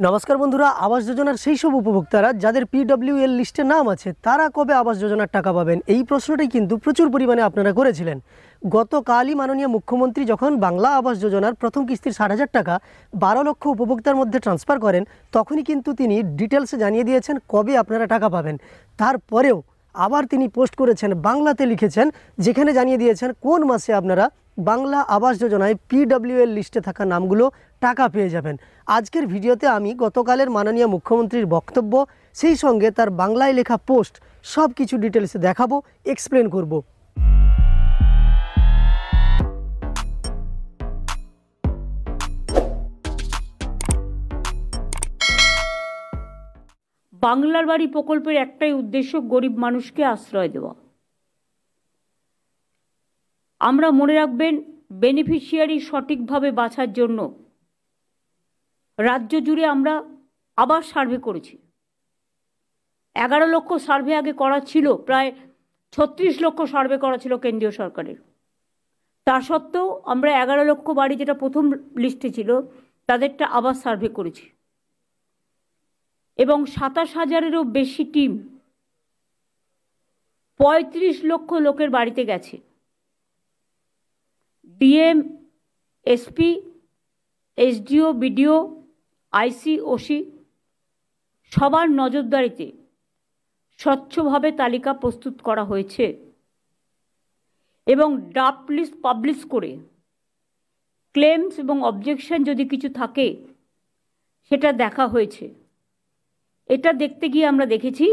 নমস্কার বন্ধুরা, আবাস যোজনার সেই সব উপভোক্তারা যাদের পিডব্লিউএল লিস্টে নাম আছে তারা কবে আবাস যোজনার টাকা পাবেন, এই প্রশ্নটাই কিন্তু প্রচুর পরিমাণে আপনারা করেছিলেন। গতকালই মাননীয় মুখ্যমন্ত্রী যখন বাংলা আবাস যোজনার প্রথম কিস্তির 60,000 টাকা 12 লক্ষ উপভোক্তার মধ্যে ট্রান্সফার করেন, তখনই কিন্তু তিনি ডিটেলসে জানিয়ে দিয়েছেন কবে আপনারা টাকা পাবেন। তারপরেও আবার তিনি পোস্ট করেছেন, বাংলাতে লিখেছেন, যেখানে জানিয়ে দিয়েছেন কোন মাসে আপনারা বাংলা আবাস যোজনায় পিডব্লিউএল লিস্টে থাকা নামগুলো টাকা পেয়ে যাবেন। আজকের ভিডিওতে আমি গতকালের মাননীয় মুখ্যমন্ত্রীর বক্তব্য, সেই সঙ্গে তার বাংলায় লেখা পোস্ট সব কিছু ডিটেলসে দেখাবো, এক্সপ্লেন করব। বাংলার বাড়ি প্রকল্পের একটাই উদ্দেশ্য, গরিব মানুষকে আশ্রয় দেওয়া। আমরা মনে রাখবেন, বেনিফিশিয়ারি সঠিকভাবে বাছার জন্য রাজ্য জুড়ে আমরা আবার সার্ভে করেছি। 11 লক্ষ সার্ভে আগে করা ছিল, প্রায় 36 লক্ষ সার্ভে করা ছিল কেন্দ্রীয় সরকারের। তা সত্ত্বেও আমরা 11 লক্ষ বাড়ি, যেটা প্রথম লিস্টে ছিল, তাদেরটা আবার সার্ভে করেছি এবং 27,000-এরও বেশি টিম 35 লক্ষ লোকের বাড়িতে গেছে। ডিএম, এসপি, এসডিও, বিডিও, আইসি, ওসি সবার নজরদারিতে স্বচ্ছভাবে তালিকা প্রস্তুত করা হয়েছে এবং ড্রাফট লিস্ট পাবলিশ করে ক্লেমস এবং অবজেকশন যদি কিছু থাকে সেটা দেখা হয়েছে। এটা দেখতে গিয়ে আমরা দেখেছি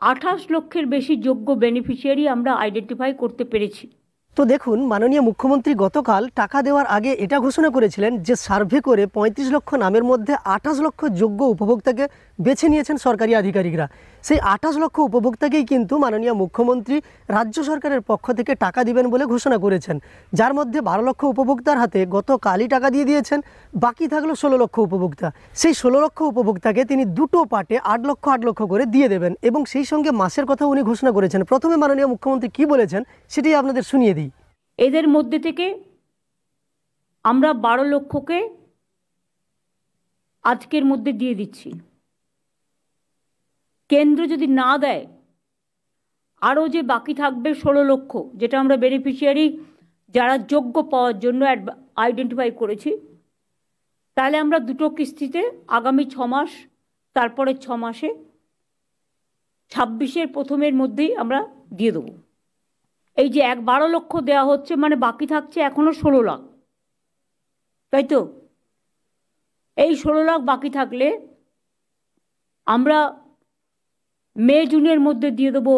28 লক্ষের বেশি যোগ্য বেনিফিশিয়ারি আমরা আইডেন্টিফাই করতে পেরেছি। তো দেখুন, মাননীয় মুখ্যমন্ত্রী গতকাল টাকা দেওয়ার আগে এটা ঘোষণা করেছিলেন যে সার্ভে করে 35 লক্ষ নামের মধ্যে 28 লক্ষ যোগ্য উপভোক্তাকে বেছে নিয়েছেন সরকারি আধিকারিকরা। সেই 28 লক্ষ উপভোক্তাকেই কিন্তু মাননীয় মুখ্যমন্ত্রী রাজ্য সরকারের পক্ষ থেকে টাকা দিবেন বলে ঘোষণা করেছেন, যার মধ্যে 12 লক্ষ উপভোক্তার হাতে গতকালই টাকা দিয়ে দিয়েছেন। বাকি থাকলো 16 লক্ষ উপভোক্তা। সেই 16 লক্ষ উপভোক্তাকে তিনি দুটো পার্টে 8 লক্ষ করে দিয়ে দেবেন এবং সেই সঙ্গে মাসের কথা উনি ঘোষণা করেছেন। প্রথমে মাননীয় মুখ্যমন্ত্রী কি বলেছেন সেটাই আপনাদের শুনিয়ে দিই। এদের মধ্যে থেকে আমরা 12 লক্ষকে আজকের মধ্যে দিয়ে দিচ্ছি। কেন্দ্র যদি না দেয়, আরও যে বাকি থাকবে 16 লক্ষ, যেটা আমরা বেনিফিশিয়ারি যারা যোগ্য পাওয়ার জন্য আইডেন্টিফাই করেছি, তাহলে আমরা দুটো কিস্তিতে আগামী 6 মাস, তারপরে 6 মাসে 26-এর প্রথমের মধ্যেই আমরা দিয়ে দেবো। এই যে 12 লক্ষ দেওয়া হচ্ছে, মানে বাকি থাকছে এখনো 16 লাখ, তাই তো? এই 16 লাখ বাকি থাকলে আমরা মে জুনের মধ্যে দিয়ে দেবো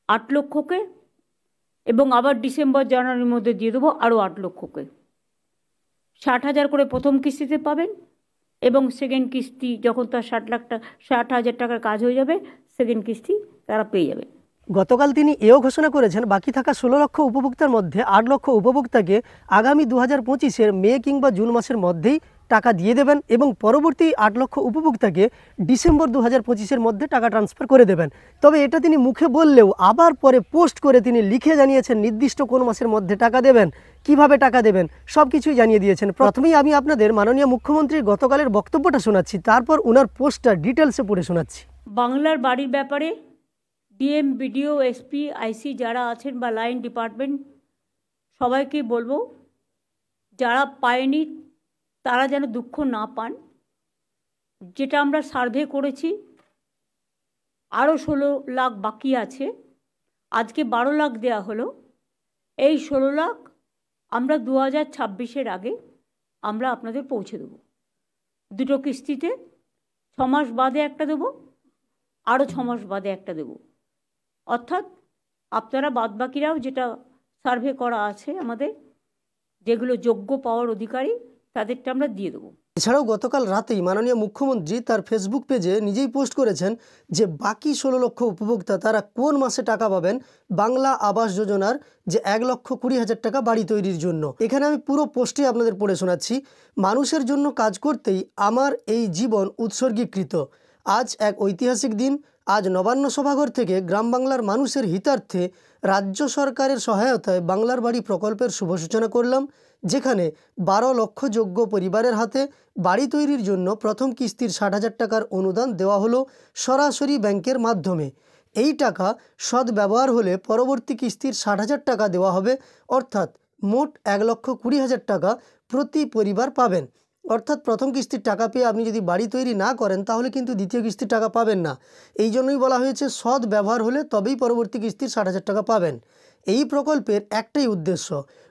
8 লক্ষকে এবং আবার ডিসেম্বর জানুয়ারির মধ্যে দিয়ে দেবো আরও 8 লক্ষকে। 60,000 করে প্রথম কিস্তিতে পাবেন এবং সেকেন্ড কিস্তি যখন তার 60,000 টাকার কাজ হয়ে যাবে, সেকেন্ড কিস্তি তারা পেয়ে যাবে। গতকাল তিনি এও ঘোষণা করেছেন, বাকি থাকা 16 লক্ষ উপভোক্তার মধ্যে 8 লক্ষ উপভোক্তাকে আগামী 2025-এর মে কিংবা জুন মাসের মধ্যেই টাকা দিয়ে দেবেন এবং পরবর্তী 8 লক্ষ উপভোক্তাকে ডিসেম্বর 2025-এর মধ্যে টাকা ট্রান্সফার করে দেবেন। তবে এটা তিনি মুখে বললেও আবার পরে পোস্ট করে তিনি লিখে জানিয়েছেন নির্দিষ্ট কোন মাসের মধ্যে টাকা দেবেন, কিভাবে টাকা দেবেন, সব কিছুই জানিয়ে দিয়েছেন। প্রথমেই আমি আপনাদের মাননীয় মুখ্যমন্ত্রীর গতকালের বক্তব্যটা শোনাচ্ছি, তারপর ওনার পোস্টটা ডিটেলসে পড়ে শোনাচ্ছি। বাংলার বাড়ির ব্যাপারে ডিএম, বিডিও, এসপি, আইসি যারা আছেন বা লাইন ডিপার্টমেন্ট, সবাইকে বলবো যারা পায়নি তারা যেন দুঃখ না পান। যেটা আমরা সার্ভে করেছি, আরও 16 লাখ বাকি আছে। আজকে 12 লাখ দেওয়া হলো। এই 16 লাখ আমরা 2026-এর আগে আমরা আপনাদের পৌঁছে দেবো। দুটো কিস্তিতে 6 মাস বাদে একটা দেবো, আরও 6 মাস বাদে একটা দেবো। অর্থাৎ আপনারা বাদবাকিরাও যেটা সার্ভে করা আছে আমাদের, যেগুলো যোগ্য পাওয়ার অধিকারী, তাদেরটা আমরা দিয়ে দেবো। এছাড়াও গতকাল রাতেই মাননীয় মুখ্যমন্ত্রী তার ফেসবুক পেজে নিজেই পোস্ট করেছেন যে বাকি 16 লক্ষ উপভোক্তা তারা কোন মাসে টাকা পাবেন বাংলা আবাস যোজনার যে 1,20,000 টাকা বাড়ি তৈরির জন্য। এখানে আমি পুরো পোস্টে আপনাদের পড়ে শোনাচ্ছি। মানুষের জন্য কাজ করতেই আমার এই জীবন উৎসর্গীকৃত। আজ এক ঐতিহাসিক দিন। আজ নবান্ন সভাঘর থেকে গ্রাম বাংলার মানুষের হিতার্থে রাজ্য সরকারের সহায়তায় বাংলার বাড়ি প্রকল্পের শুভ সূচনা করলাম। যেখানে 12 লক্ষ যোগ্য পরিবারের হাতে বাড়ি তৈরির জন্য প্রথম কিস্তির 60,000 টাকার অনুদান দেওয়া হলো সরাসরি ব্যাংকের মাধ্যমে। এই টাকা সদ্ব্যবহার হলে পরবর্তী কিস্তির 60,000 টাকা দেওয়া হবে, অর্থাৎ মোট 1,20,000 টাকা প্রতি পরিবার পাবেন। অর্থাৎ প্রথম কিস্তির টাকা পেয়ে আপনি যদি বাড়ি তৈরি না করেন তাহলে কিন্তু দ্বিতীয় কিস্তির টাকা পাবেন না। এই জন্যই বলা হয়েছে সদ্ব্যবহার হলে তবেই পরবর্তী কিস্তির 60,000 টাকা পাবেন। এই প্রকল্পের একটাই উদ্দেশ্য,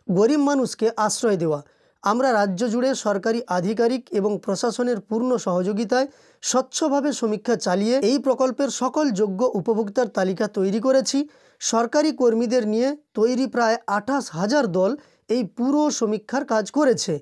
গরিব মানুষকে আশ্রয় দেওয়া। আমরা রাজ্য জুড়ে সরকারি আধিকারিক এবং প্রশাসনের পূর্ণ সহযোগিতায় স্বচ্ছভাবে সমীক্ষা চালিয়ে এই প্রকল্পের সকল যোগ্য উপভোক্তার তালিকা তৈরি করেছি। সরকারি কর্মীদের নিয়ে তৈরি প্রায় 28,000 দল এই পুরো সমীক্ষার কাজ করেছে।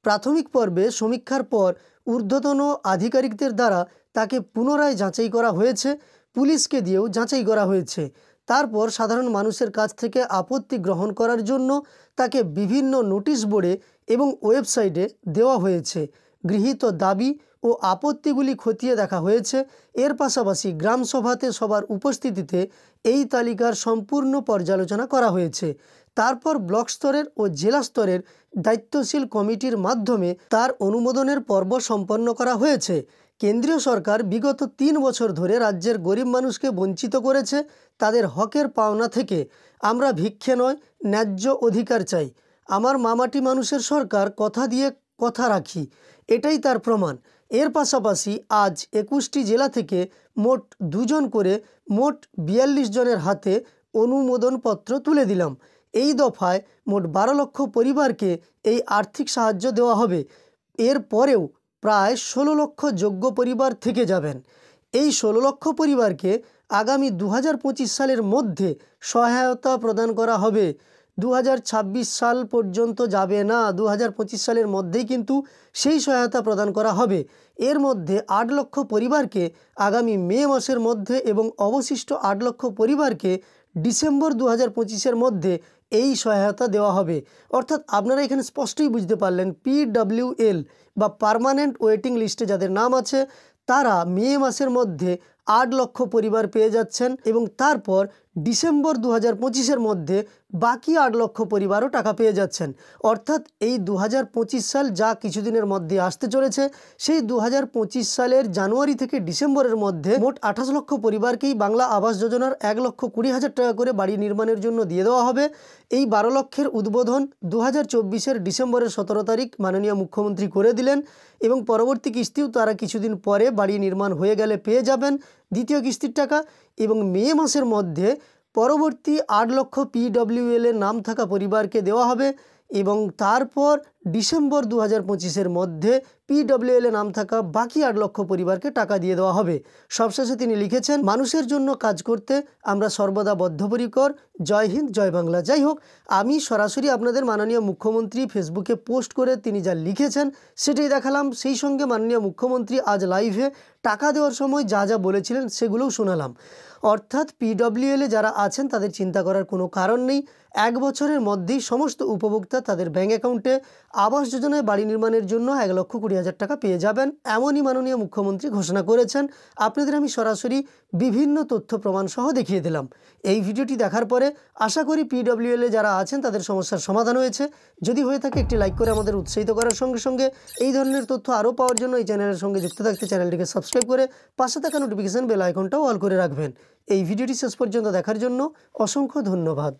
প্রাথমিক পর্বে সমীক্ষার পর ঊর্ধ্বতন আধিকারিকদের দ্বারা তাকে পুনরায় যাচাই করা হয়েছে, পুলিশকে দিয়েও যাচাই করা হয়েছে। তারপর সাধারণ মানুষের কাছ থেকে আপত্তি গ্রহণ করার জন্য তাকে বিভিন্ন নোটিশ বোর্ডে এবং ওয়েবসাইটে দেওয়া হয়েছে। গৃহীত দাবি ও আপত্তিগুলি খতিয়ে দেখা হয়েছে। এর পাশাপাশি গ্রামসভাতে সবার উপস্থিতিতে এই তালিকার সম্পূর্ণ পর্যালোচনা করা হয়েছে। তারপর ব্লক স্তরের ও জেলা স্তরের দায়িত্বশীল কমিটির মাধ্যমে তার অনুমোদনের পর্ব সম্পন্ন করা হয়েছে। কেন্দ্রীয় সরকার বিগত 3 বছর ধরে রাজ্যের গরিব মানুষকে বঞ্চিত করেছে তাদের হকের পাওনা থেকে। আমরা ভিক্ষে নয়, ন্যায্য অধিকার চাই। আমার মামাটি মানুষের সরকার কথা দিয়ে কথা রাখি, এটাই তার প্রমাণ। এর পাশাপাশি আজ 21টি জেলা থেকে মোট 2 জন করে মোট 42 জনের হাতে অনুমোদনপত্র তুলে দিলাম। এই দফায় মোট 12 লক্ষ পরিবারকে এই আর্থিক সাহায্য দেওয়া হবে। এর পরেও প্রায় 16 লক্ষ যোগ্য পরিবার থেকে যাবেন। এই 16 লক্ষ পরিবারকে আগামী 2025 সালের মধ্যে সহায়তা প্রদান করা হবে। 2026 সাল পর্যন্ত যাবে না, 2025 সালের মধ্যেই কিন্তু সেই সহায়তা প্রদান করা হবে। এর মধ্যে 8 লক্ষ পরিবারকে আগামী মে মাসের মধ্যে এবং অবশিষ্ট 8 লক্ষ পরিবারকে ডিসেম্বর 2025-এর মধ্যে এই সহায়তা দেওয়া হবে। অর্থাৎ আপনারা এখানে স্পষ্টই বুঝতে পারলেন, PWL বা পার্মানেন্ট ওয়েটিং লিস্টে যাদের নাম আছে তারা মে মাসের মধ্যে 8 লক্ষ পরিবার পেয়ে যাচ্ছেন এবং তারপর ডিসেম্বর 2025-এর মধ্যে বাকি 8 লক্ষ পরিবারও টাকা পেয়ে যাচ্ছেন। অর্থাৎ এই 2025 সাল যা কিছুদিনের মধ্যে আসতে চলেছে, সেই 2025 সালের জানুয়ারি থেকে ডিসেম্বরের মধ্যে মোট 28 লক্ষ পরিবারকেই বাংলা আবাস যোজনার 1,20,000 টাকা করে বাড়ি নির্মাণের জন্য দিয়ে দেওয়া হবে। এই 12 লক্ষের উদ্বোধন 2024-এর ডিসেম্বরের 17 তারিখ মাননীয় মুখ্যমন্ত্রী করে দিলেন এবং পরবর্তী কিস্তিও তারা কিছুদিন পরে বাড়ি নির্মাণ হয়ে গেলে পেয়ে যাবেন দ্বিতীয় কিস্তির টাকা। এবং মে মাসের মধ্যে পরবর্তী 8 লক্ষ PWL এর নাম থাকা পরিবারকে দেওয়া হবে এবং তারপর ডিসেম্বর 2025-এর মধ্যে PWL এ নাম থাকা বাকি 8 লক্ষ পরিবারকে টাকা দিয়ে দেওয়া হবে। সবশেষে তিনি লিখেছেন, মানুষের জন্য কাজ করতে আমরা সর্বদা বদ্ধপরিকর। জয় হিন্দ, জয় বাংলা। যাই হোক, আমি সরাসরি আপনাদের মাননীয় মুখ্যমন্ত্রী ফেসবুকে পোস্ট করে তিনি যা লিখেছেন সেটাই দেখালাম। সেই সঙ্গে মাননীয় মুখ্যমন্ত্রী আজ লাইভে টাকা দেওয়ার সময় যা যা বলেছিলেন সেগুলোও শোনালাম। অর্থাৎ PWL এ যারা আছেন তাদের চিন্তা করার কোনো কারণ নেই। 1 বছরের মধ্যেই সমস্ত উপভোক্তা তাদের ব্যাঙ্ক অ্যাকাউন্টে আবাস যোজনায় বাড়ি নির্মাণের জন্য 1,20,000 টাকা পেয়ে যাবেন, এমনই মাননীয় মুখ্যমন্ত্রী ঘোষণা করেছেন। আপনাদের আমি সরাসরি বিভিন্ন তথ্য প্রমাণ সহ দেখিয়ে দিলাম। এই ভিডিওটি দেখার পরে আশা করি PWL এ যারা আছেন তাদের সমস্যার সমাধান হয়েছে। যদি হয়ে থাকে একটি লাইক করে আমাদের উৎসাহিত করার সঙ্গে সঙ্গে এই ধরনের তথ্য আরও পাওয়ার জন্য এই চ্যানেলের সঙ্গে যুক্ত থাকতে চ্যানেলটিকে সাবস্ক্রাইব করে পাশে থাকা নোটিফিকেশন বেল আইকনটাও অল করে রাখবেন। এই ভিডিওটি শেষ পর্যন্ত দেখার জন্য অসংখ্য ধন্যবাদ।